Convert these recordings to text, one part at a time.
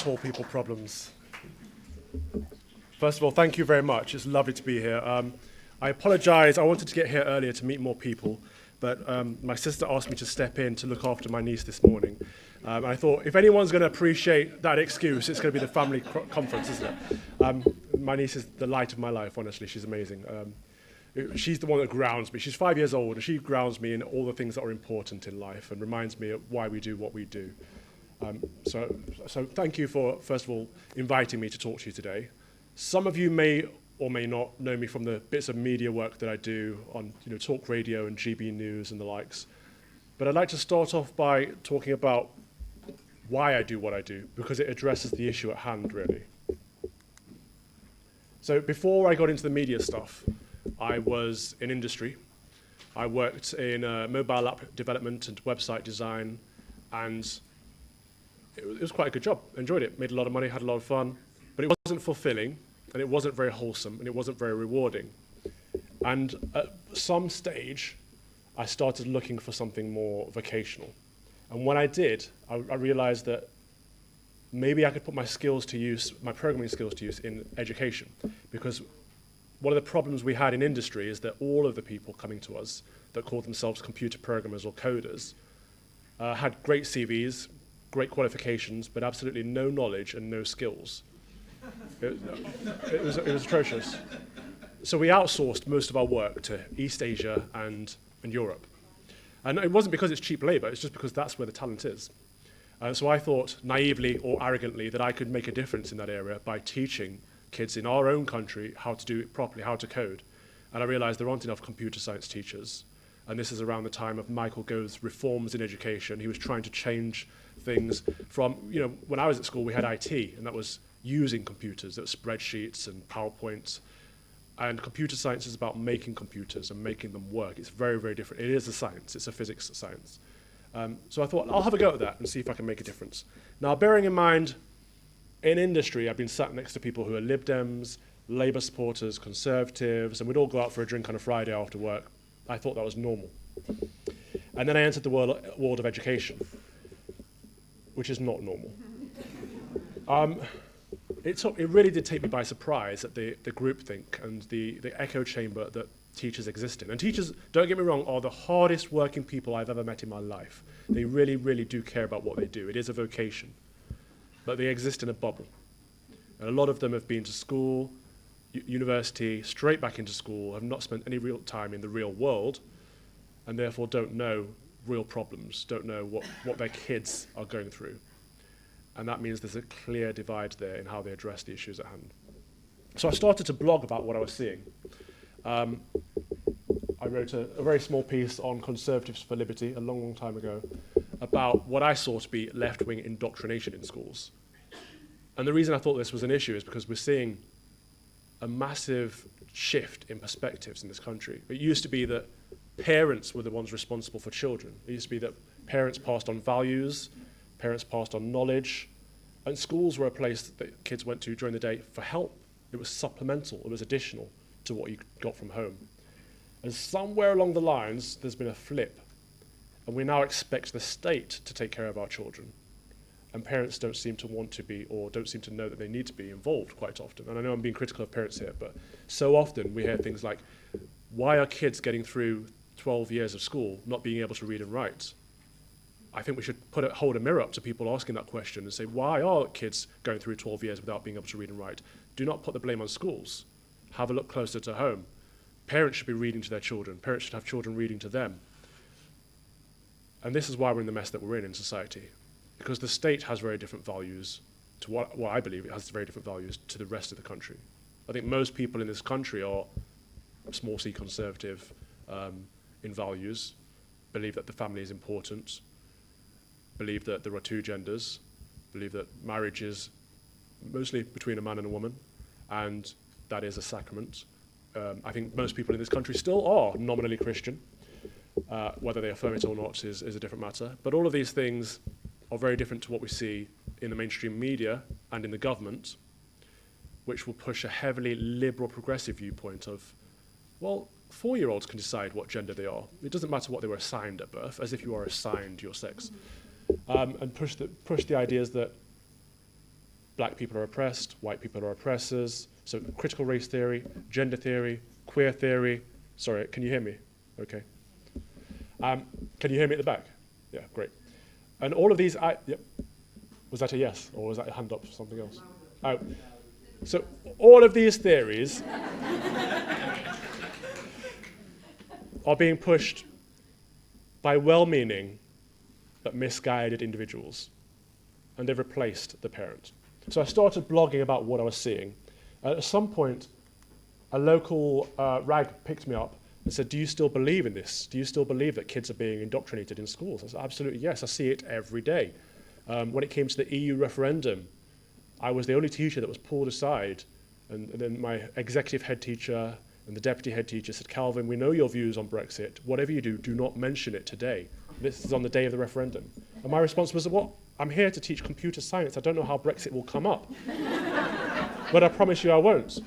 tall people problems. First of all, thank you very much. It's lovely to be here. I apologize. I wanted to get here earlier to meet more people, but my sister asked me to step in to look after my niece this morning. And I thought, if anyone's going to appreciate that excuse, it's going to be the family conference, isn't it? My niece is the light of my life, honestly. She's amazing. She's the one that grounds me. She's 5 years old, and she grounds me in all the things that are important in life and reminds me of why we do what we do. So thank you for, first of all, inviting me to talk to you today. Some of you may or may not know me from the bits of media work that I do on talk radio and GB News and the likes. But I'd like to start off by talking about why I do what I do, because it addresses the issue at hand, really. So before I got into the media stuff, I was in industry. I worked in mobile app development and website design, and it was quite a good job. Enjoyed it, made a lot of money, had a lot of fun, but it wasn't fulfilling, and it wasn't very wholesome, and it wasn't very rewarding. And at some stage, I started looking for something more vocational. And when I did, I realized that maybe I could put my skills to use, my programming skills to use in education, because one of the problems we had in industry is that all of the people coming to us that called themselves computer programmers or coders had great CVs, great qualifications, but absolutely no knowledge and no skills. It was atrocious. So we outsourced most of our work to East Asia and Europe. And it wasn't because it's cheap labor, it's just because that's where the talent is. So I thought, naively or arrogantly, that I could make a difference in that area by teaching kids in our own country how to do it properly, how to code. And I realized there aren't enough computer science teachers. And this is around the time of Michael Gove's reforms in education. He was trying to change things from, when I was at school, we had IT, and that was using computers, that was spreadsheets and PowerPoints. And computer science is about making computers and making them work. It's very, very different. It is a science. It's a physics science. So I thought, I'll have a go at that and see if I can make a difference. Now, bearing in mind, in industry, I've been sat next to people who are Lib Dems, Labour supporters, Conservatives, and we'd all go out for a drink on a Friday after work. I thought that was normal. And then I entered the world of education, which is not normal. It really did take me by surprise at the groupthink and the echo chamber that teachers exist in. And teachers, don't get me wrong, are the hardest working people I've ever met in my life. They really, really do care about what they do. It is a vocation. But they exist in a bubble. And a lot of them have been to school, university, straight back into school, have not spent any real time in the real world, and therefore don't know real problems, don't know what their kids are going through. And that means there's a clear divide there in how they address the issues at hand. So I started to blog about what I was seeing. I wrote a very small piece on Conservatives for Liberty a long, long time ago about what I saw to be left-wing indoctrination in schools. And the reason I thought this was an issue is because we're seeing a massive shift in perspectives in this country. It used to be that parents were the ones responsible for children. It used to be that parents passed on values, parents passed on knowledge, and schools were a place that kids went to during the day for help. It was supplemental, it was additional to what you got from home. And somewhere along the lines, there's been a flip, and we now expect the state to take care of our children. And parents don't seem to want to be, or don't seem to know that they need to be involved quite often. And I know I'm being critical of parents here, but so often we hear things like, why are kids getting through 12 years of school not being able to read and write? I think we should hold a mirror up to people asking that question and say, why are kids going through 12 years without being able to read and write? Do not put the blame on schools. Have a look closer to home. Parents should be reading to their children. Parents should have children reading to them. And this is why we're in the mess that we're in society. Because the state has very different values to what I believe it has very different values to the rest of the country. I think most people in this country are small c conservative in values, believe that the family is important, believe that there are two genders, believe that marriage is mostly between a man and a woman, and that is a sacrament. I think most people in this country still are nominally Christian. Whether they affirm it or not is a different matter. But all of these things are very different to what we see in the mainstream media and in the government, which will push a heavily liberal progressive viewpoint of, well, 4-year-olds can decide what gender they are. It doesn't matter what they were assigned at birth, as if you are assigned your sex. And push the ideas that black people are oppressed, white people are oppressors. So critical race theory, gender theory, queer theory. Sorry, can you hear me? Okay. Can you hear me at the back? Yeah, great. And all of these, yep. Was that a yes, or was that a hand up for something else? Oh. So all of these theories are being pushed by well-meaning but misguided individuals, and they've replaced the parent. So I started blogging about what I was seeing. At some point, a local rag picked me up and said, do you still believe in this? Do you still believe that kids are being indoctrinated in schools? I said, absolutely yes, I see it every day. When it came to the EU referendum, I was the only teacher that was pulled aside, and then my executive head teacher and the deputy head teacher said, Calvin, we know your views on Brexit. Whatever you do, do not mention it today. This is on the day of the referendum. And my response was, what? I'm here to teach computer science. I don't know how Brexit will come up. But I promise you I won't.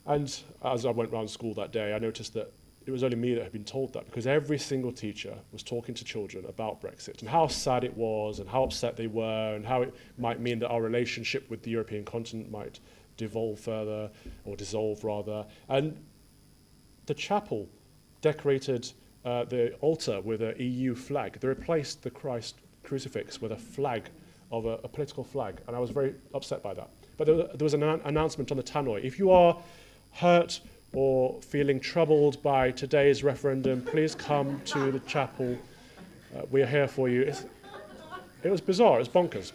And as I went around school that day, I noticed that it was only me that had been told that, because every single teacher was talking to children about Brexit and how sad it was and how upset they were and how it might mean that our relationship with the European continent might devolve further, or dissolve rather. And the chapel decorated the altar with an EU flag. They replaced the Christ crucifix with a flag of a political flag, and I was very upset by that. But there was an announcement on the tannoy. If you are hurt or feeling troubled by today's referendum, please come to the chapel. We are here for you. It was bizarre. It was bonkers.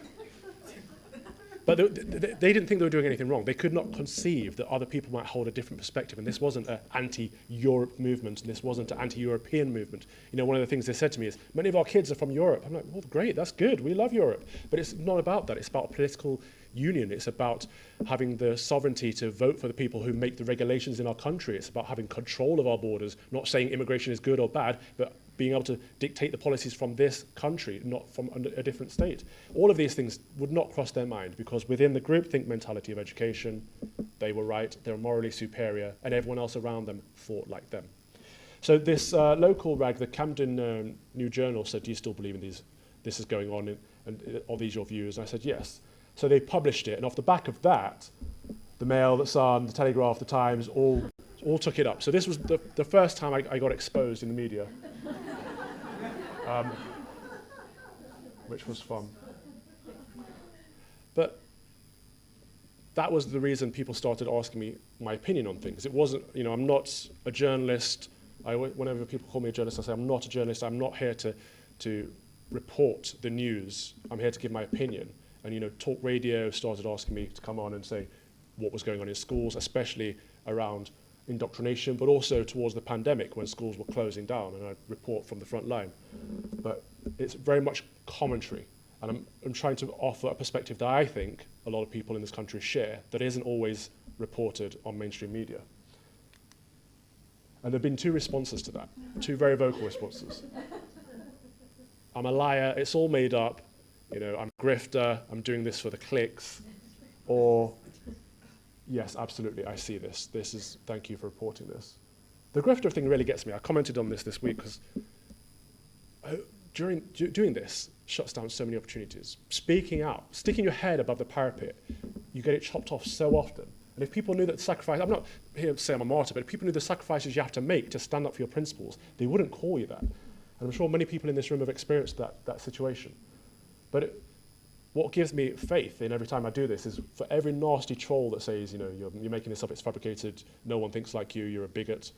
But they didn't think they were doing anything wrong. They could not conceive that other people might hold a different perspective. And this wasn't an anti-Europe movement, and this wasn't an anti-European movement. You know, one of the things they said to me is, many of our kids are from Europe. I'm like, well, great, that's good. We love Europe. But it's not about that. It's about political union. It's about having the sovereignty to vote for the people who make the regulations in our country. It's about having control of our borders, not saying immigration is good or bad, but being able to dictate the policies from this country, not from a different state. All of these things would not cross their mind, because within the groupthink mentality of education, they were right, they were morally superior, and everyone else around them thought like them. So this local rag, the Camden New Journal, said, do you still believe in these? This is going on, and are these your views? And I said, yes. So they published it, and off the back of that, the Mail, the Sun, the Telegraph, the Times, all took it up. So this was the first time I got exposed in the media, which was fun. But that was the reason people started asking me my opinion on things. It wasn't, you know, I'm not a journalist. Whenever people call me a journalist, I say I'm not a journalist. I'm not here to report the news. I'm here to give my opinion. And, you know, Talk Radio started asking me to come on and say what was going on in schools, especially around indoctrination, but also towards the pandemic when schools were closing down, and I'd report from the front line. But it's very much commentary, and I'm trying to offer a perspective that I think a lot of people in this country share that isn't always reported on mainstream media. And there have been two responses to that, two very vocal responses. I'm a liar, it's all made up, you know, I'm a grifter, I'm doing this for the clicks, or yes, absolutely, I see this. This is, thank you for reporting this. The grifter thing really gets me. I commented on this week because doing this shuts down so many opportunities. Speaking out, sticking your head above the parapet, you get it chopped off so often. And if people knew that sacrifice, I'm not here to say I'm a martyr, but if people knew the sacrifices you have to make to stand up for your principles, they wouldn't call you that. And I'm sure many people in this room have experienced that situation. But what gives me faith in every time I do this is for every nasty troll that says, you know, you're making this up, it's fabricated, no one thinks like you, you're a bigot.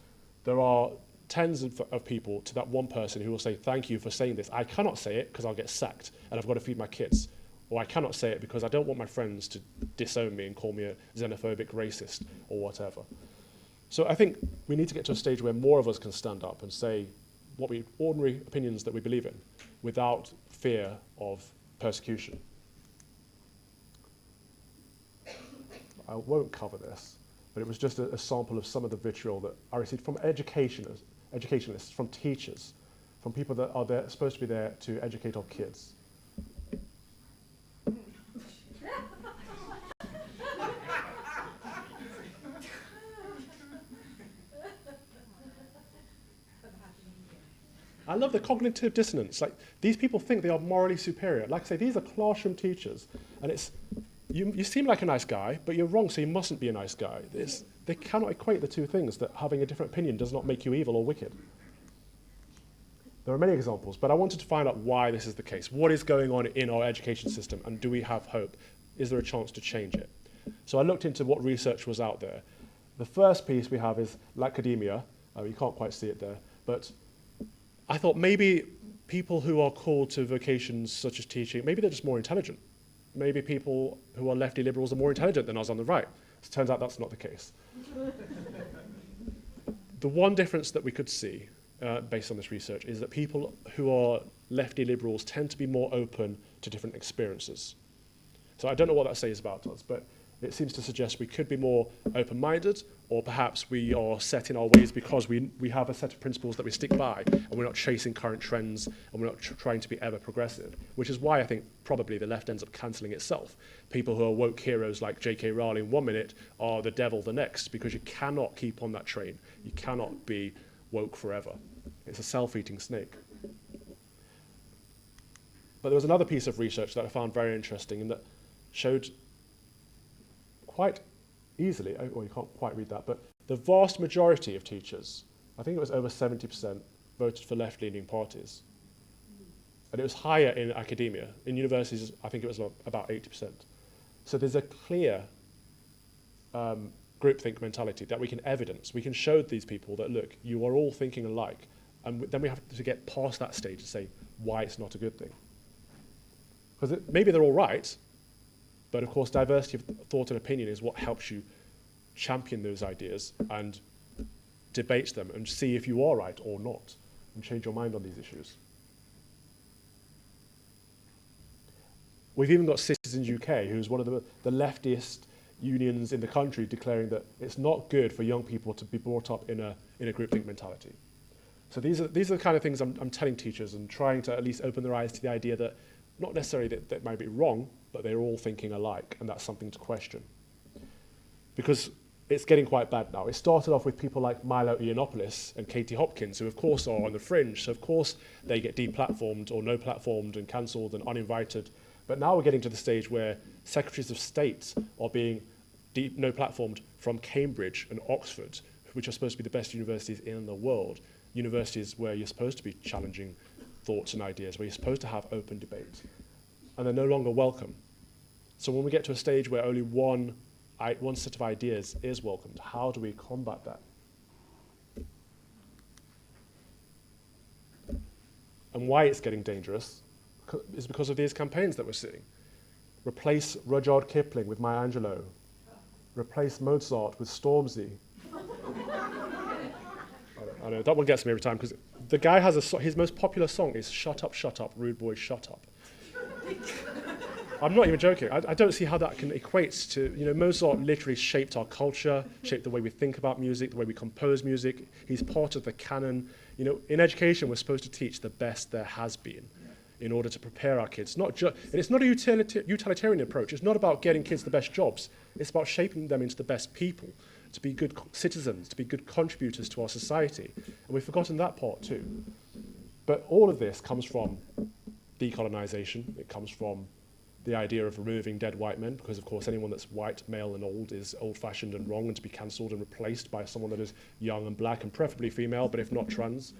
There are tens of people to that one person who will say, thank you for saying this. I cannot say it because I'll get sacked and I've got to feed my kids. Or I cannot say it because I don't want my friends to disown me and call me a xenophobic racist or whatever. So I think we need to get to a stage where more of us can stand up and say ordinary opinions that we believe in without fear of persecution. I won't cover this, but it was just a sample of some of the vitriol that I received from educationalists, from teachers, from people that are supposed to be there to educate our kids. I love the cognitive dissonance. Like, these people think they are morally superior. Like I say, these are classroom teachers, and it's, you seem like a nice guy, but you're wrong, so you mustn't be a nice guy. They cannot equate the two things, that having a different opinion does not make you evil or wicked. There are many examples, but I wanted to find out why this is the case. What is going on in our education system, and do we have hope? Is there a chance to change it? So I looked into what research was out there. The first piece we have is academia. You can't quite see it there, but I thought maybe people who are called to vocations such as teaching, maybe they're just more intelligent. Maybe people who are lefty liberals are more intelligent than us on the right. It turns out that's not the case. The one difference that we could see, based on this research, is that people who are lefty liberals tend to be more open to different experiences. So I don't know what that says about us, but it seems to suggest we could be more open-minded, or perhaps we are set in our ways because we have a set of principles that we stick by, and we're not chasing current trends, and we're not trying to be ever progressive, which is why I think probably the left ends up cancelling itself. People who are woke heroes like J.K. Rowling 1 minute are the devil the next, because you cannot keep on that train. You cannot be woke forever. It's a self-eating snake. But there was another piece of research that I found very interesting and that showed quite easily, well, you can't quite read that, but the vast majority of teachers, I think it was over 70%, voted for left-leaning parties. And it was higher in academia. In universities, I think it was about 80%. So there's a clear groupthink mentality that we can evidence. We can show these people that, look, you are all thinking alike. And then we have to get past that stage and say why it's not a good thing. Because maybe they're all right, but of course, diversity of thought and opinion is what helps you champion those ideas and debate them and see if you are right or not and change your mind on these issues. We've even got Citizens UK, who's one of the leftiest unions in the country, declaring that it's not good for young people to be brought up in a groupthink mentality. So these are the kind of things I'm telling teachers and trying to at least open their eyes to the idea that not necessarily that might be wrong, but they're all thinking alike, and that's something to question. Because it's getting quite bad now. It started off with people like Milo Yiannopoulos and Katie Hopkins, who of course are on the fringe, so of course they get deplatformed or no-platformed and cancelled and uninvited. But now we're getting to the stage where secretaries of state are being no-platformed from Cambridge and Oxford, which are supposed to be the best universities in the world, universities where you're supposed to be challenging thoughts and ideas, where you're supposed to have open debate. And they're no longer welcome. So when we get to a stage where only one set of ideas is welcomed, how do we combat that? And why it's getting dangerous is because of these campaigns that we're seeing. Replace Rudyard Kipling with Maya Angelou. Replace Mozart with Stormzy. I know, that one gets me every time, because the guy has his most popular song is Shut Up, Rude Boy, Shut Up. I'm not even joking. I don't see how that can equate to, Mozart literally shaped our culture, shaped the way we think about music, the way we compose music. He's part of the canon. In education, we're supposed to teach the best there has been in order to prepare our kids. And it's not a utilitarian approach. It's not about getting kids the best jobs. It's about shaping them into the best people, to be good citizens, to be good contributors to our society. And we've forgotten that part too. But all of this comes from decolonisation. It comes from the idea of removing dead white men, because of course anyone that's white, male and old is old-fashioned and wrong and to be cancelled and replaced by someone that is young and black and preferably female, but if not trans.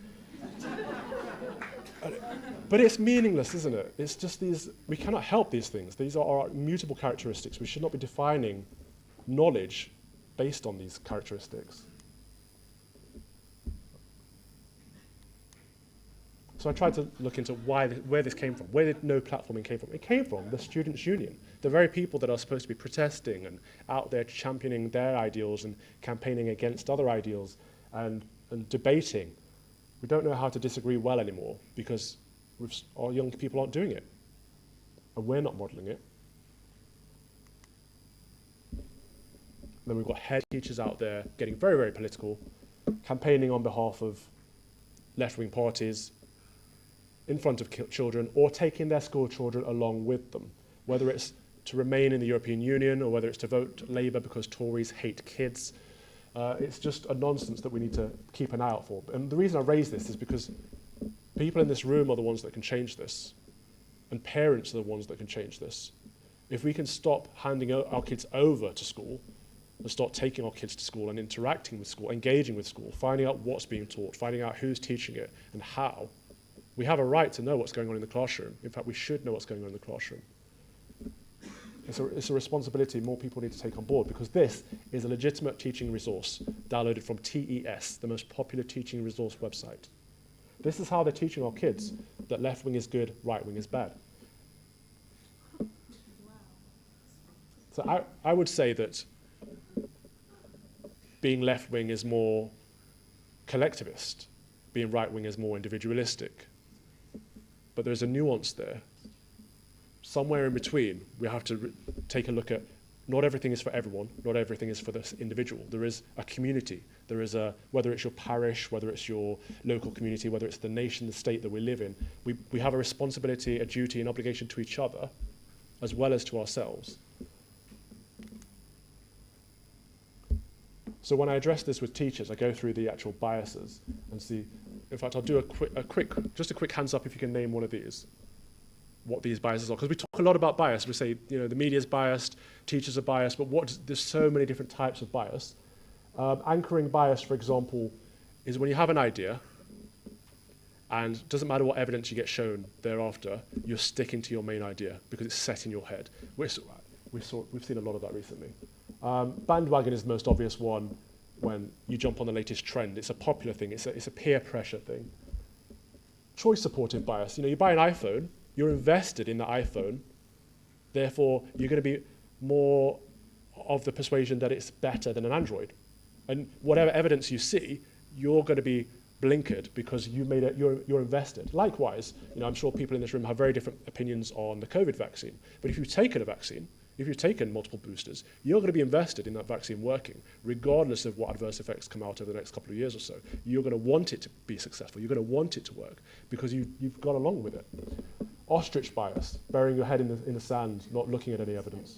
But it's meaningless, isn't it? It's just we cannot help these things. These are our mutable characteristics. We should not be defining knowledge based on these characteristics. So I tried to look into where this came from. Where did no platforming came from? It came from the Students' Union, the very people that are supposed to be protesting and out there championing their ideals and campaigning against other ideals and debating. We don't know how to disagree well anymore because our young people aren't doing it. And we're not modelling it. And then we've got head teachers out there getting very, very political, campaigning on behalf of left-wing parties in front of children, or taking their school children along with them, whether it's to remain in the European Union or whether it's to vote Labour because Tories hate kids. It's just a nonsense that we need to keep an eye out for. And the reason I raise this is because People in this room are the ones that can change this, and parents are the ones that can change this. If we can stop handing our kids over to school and start taking our kids to school and interacting with school, engaging with school, finding out what's being taught, finding out who's teaching it and how, we have a right to know what's going on in the classroom. In fact, we should know what's going on in the classroom. It's a responsibility more people need to take on board, because this is a legitimate teaching resource downloaded from TES, the most popular teaching resource website. This is how they're teaching our kids that left wing is good, right wing is bad. So I would say that being left wing is more collectivist, being right wing is more individualistic. But there's a nuance there. Somewhere in between, we have to take a look at, not everything is for everyone, not everything is for this individual. There is a community. There is whether it's your parish, whether it's your local community, whether it's the nation, the state that we live in, we have a responsibility, a duty, an obligation to each other, as well as to ourselves. So when I address this with teachers, I go through the actual biases and see, in fact, I'll do a quick hands up if you can name one of these, what these biases are. Because we talk a lot about bias. We say, the media is biased, teachers are biased, but there's so many different types of bias. Anchoring bias, for example, is when you have an idea, and it doesn't matter what evidence you get shown thereafter, you're sticking to your main idea because it's set in your head. We've seen a lot of that recently. Bandwagon is the most obvious one. When you jump on the latest trend, it's a popular thing, it's a peer pressure thing. Choice supportive bias, you buy an iPhone, you're invested in the iPhone, therefore you're going to be more of the persuasion that it's better than an Android. And whatever evidence you see, you're going to be blinkered because you're invested. Likewise, I'm sure people in this room have very different opinions on the COVID vaccine, but if you've taken a vaccine, if you've taken multiple boosters, you're going to be invested in that vaccine working, regardless of what adverse effects come out over the next couple of years or so. You're going to want it to be successful. You're going to want it to work because you've gone along with it. Ostrich bias, burying your head in the sand, not looking at any evidence.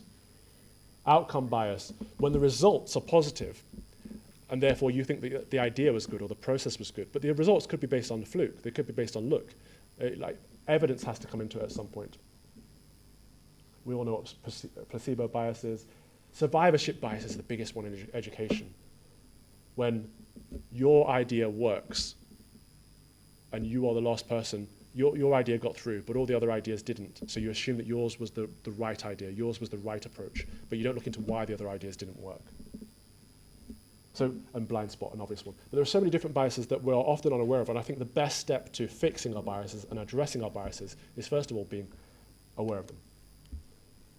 Outcome bias, when the results are positive, and therefore you think the idea was good or the process was good, but the results could be based on the fluke. They could be based on luck. Evidence has to come into it at some point. We all know what placebo bias is. Survivorship bias is the biggest one in education. When your idea works and you are the last person, your idea got through, but all the other ideas didn't. So you assume that yours was the right idea, yours was the right approach, but you don't look into why the other ideas didn't work. And blind spot, an obvious one. But there are so many different biases that we're often unaware of, and I think the best step to fixing our biases and addressing our biases is, first of all, being aware of them.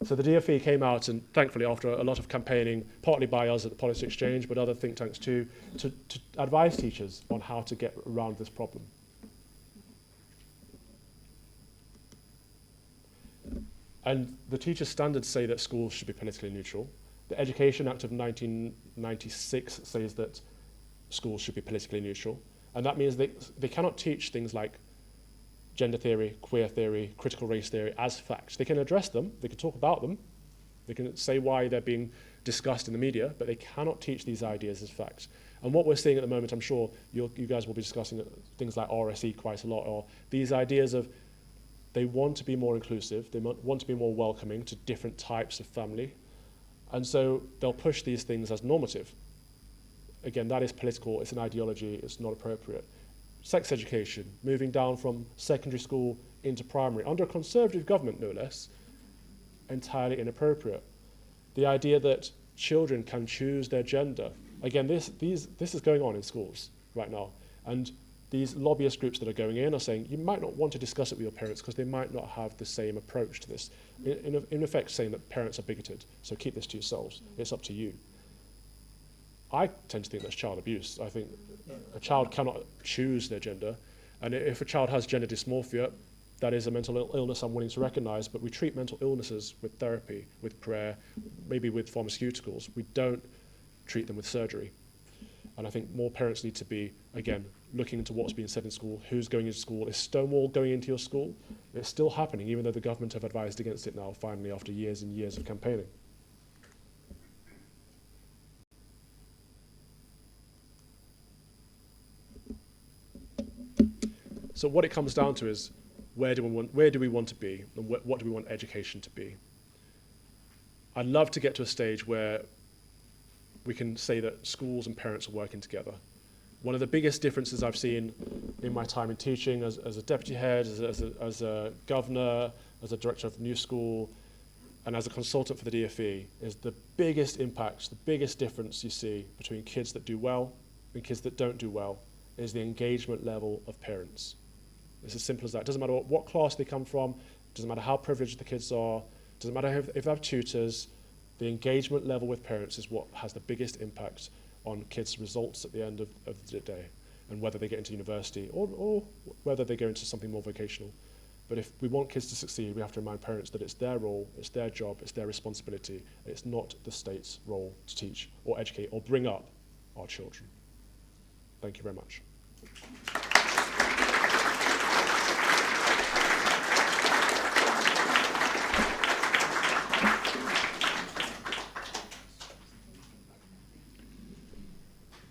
So the DFE came out, and thankfully after a lot of campaigning, partly by us at the Policy Exchange, but other think tanks too, to advise teachers on how to get around this problem. And the teacher standards say that schools should be politically neutral. The Education Act of 1996 says that schools should be politically neutral. And that means they cannot teach things like gender theory, queer theory, critical race theory as facts. They can address them, they can talk about them, they can say why they're being discussed in the media, but they cannot teach these ideas as facts. And what we're seeing at the moment, I'm sure you guys will be discussing things like RSE quite a lot, or these ideas of they want to be more inclusive, they want to be more welcoming to different types of family, and so they'll push these things as normative. Again, that is political, it's an ideology, it's not appropriate. Sex education, moving down from secondary school into primary, under a conservative government no less, entirely inappropriate. The idea that children can choose their gender. Again, this is going on in schools right now, and these lobbyist groups that are going in are saying you might not want to discuss it with your parents because they might not have the same approach to this. In effect saying that parents are bigoted, so keep this to yourselves, it's up to you. I tend to think that's child abuse. I think a child cannot choose their gender, and if a child has gender dysmorphia, that is a mental illness I'm willing to recognize, but we treat mental illnesses with therapy, with prayer, maybe with pharmaceuticals. We don't treat them with surgery. And I think more parents need to be, again, looking into what's being said in school, who's going into school. Is Stonewall going into your school? It's still happening, even though the government have advised against it now, finally, after years and years of campaigning. So what it comes down to is, where do we want to be, and what do we want education to be? I'd love to get to a stage where we can say that schools and parents are working together. One of the biggest differences I've seen in my time in teaching as a deputy head, as a governor, as a director of the new school, and as a consultant for the DFE, is the biggest impact, the biggest difference you see between kids that do well and kids that don't do well is the engagement level of parents. It's as simple as that. It doesn't matter what class they come from, it doesn't matter how privileged the kids are, it doesn't matter if they have tutors, the engagement level with parents is what has the biggest impact on kids' results at the end of the day, and whether they get into university or whether they go into something more vocational. But if we want kids to succeed, we have to remind parents that it's their role, it's their job, it's their responsibility. It's not the state's role to teach or educate or bring up our children. Thank you very much.